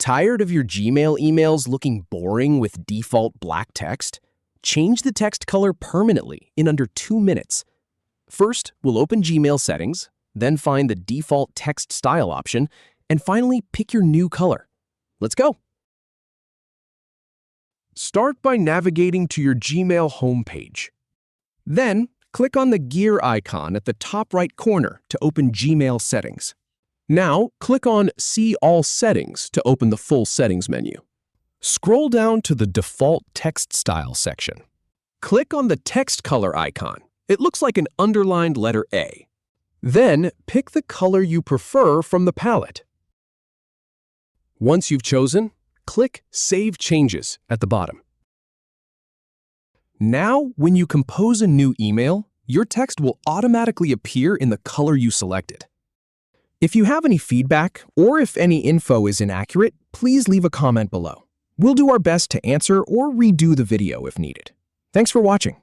Tired of your Gmail emails looking boring with default black text? Change the text color permanently in under 2 minutes. First, we'll open Gmail settings, then find the default text style option, and finally pick your new color. Let's go. Start by navigating to your Gmail homepage. Then, click on the gear icon at the top right corner to open Gmail settings. Now, click on See All Settings to open the full settings menu. Scroll down to the Default Text Style section. Click on the text color icon. It looks like an underlined letter A. Then, pick the color you prefer from the palette. Once you've chosen, click Save Changes at the bottom. Now, when you compose a new email, your text will automatically appear in the color you selected. If you have any feedback or if any info is inaccurate, please leave a comment below. We'll do our best to answer or redo the video if needed. Thanks for watching.